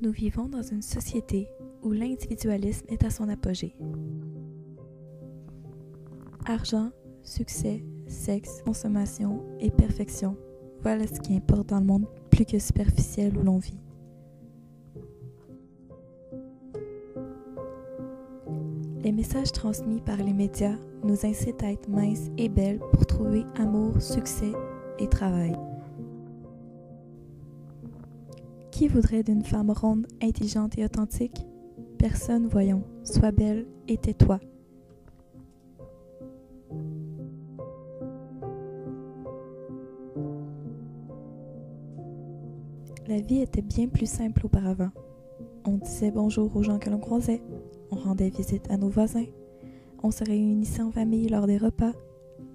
Nous vivons dans une société où l'individualisme est à son apogée. Argent, succès, sexe, consommation et perfection, voilà ce qui importe dans le monde plus que superficiel où l'on vit. Les messages transmis par les médias nous incitent à être minces et belles pour trouver amour, succès et travail. Qui voudrait d'une femme ronde, intelligente et authentique? Personne, voyons. Sois belle et tais-toi. La vie était bien plus simple auparavant. On disait bonjour aux gens que l'on croisait, on rendait visite à nos voisins, on se réunissait en famille lors des repas,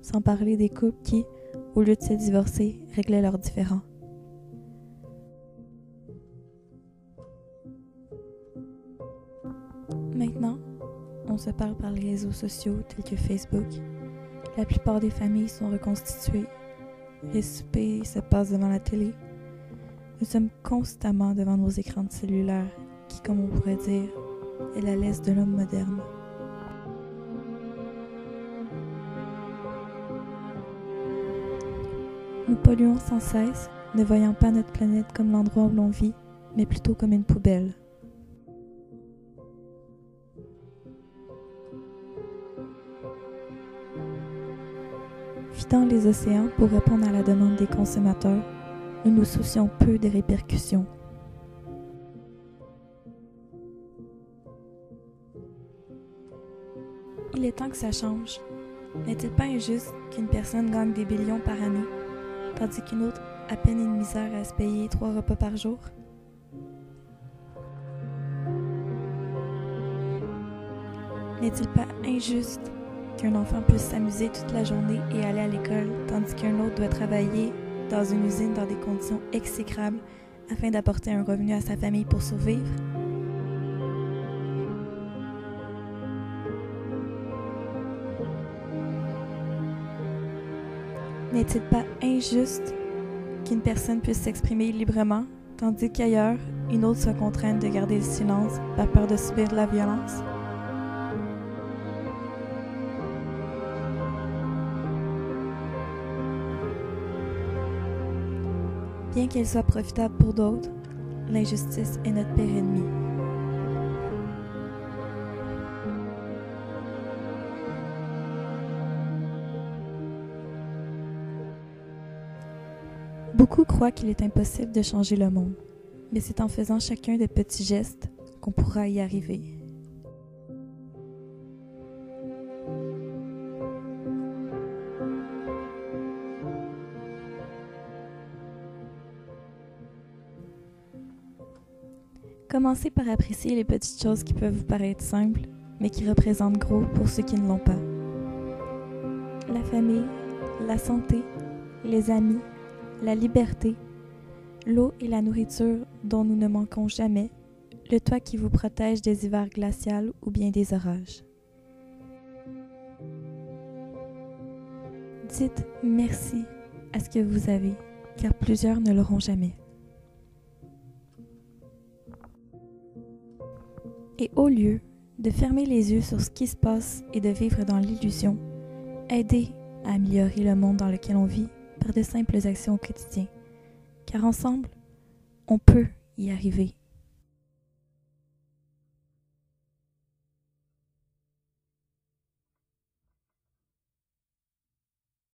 sans parler des couples qui, au lieu de se divorcer, réglaient leurs différends. Maintenant, on se parle par les réseaux sociaux tels que Facebook. La plupart des familles sont reconstituées. Les soupers se passent devant la télé. Nous sommes constamment devant nos écrans de cellulaire qui, comme on pourrait dire, est la laisse de l'homme moderne. Nous polluons sans cesse, ne voyant pas notre planète comme l'endroit où l'on vit, mais plutôt comme une poubelle. Vidant les océans pour répondre à la demande des consommateurs, nous nous soucions peu des répercussions. Il est temps que ça change. N'est-il pas injuste qu'une personne gagne des billions par année, tandis qu'une autre a peine une misère à se payer 3 repas par jour? N'est-il pas injuste qu'un enfant puisse s'amuser toute la journée et aller à l'école, tandis qu'un autre doit travailler dans une usine dans des conditions exécrables afin d'apporter un revenu à sa famille pour survivre? N'est-il pas injuste qu'une personne puisse s'exprimer librement, tandis qu'ailleurs, une autre soit contrainte de garder le silence par peur de subir de la violence? Bien qu'elle soit profitable pour d'autres, l'injustice est notre pire ennemi. Beaucoup croient qu'il est impossible de changer le monde, mais c'est en faisant chacun des petits gestes qu'on pourra y arriver. Commencez par apprécier les petites choses qui peuvent vous paraître simples, mais qui représentent gros pour ceux qui ne l'ont pas. La famille, la santé, les amis, la liberté, l'eau et la nourriture dont nous ne manquons jamais, le toit qui vous protège des hivers glaciaux ou bien des orages. Dites merci à ce que vous avez, car plusieurs ne l'auront jamais. Et au lieu de fermer les yeux sur ce qui se passe et de vivre dans l'illusion, aidez à améliorer le monde dans lequel on vit par de simples actions au quotidien. Car ensemble, on peut y arriver.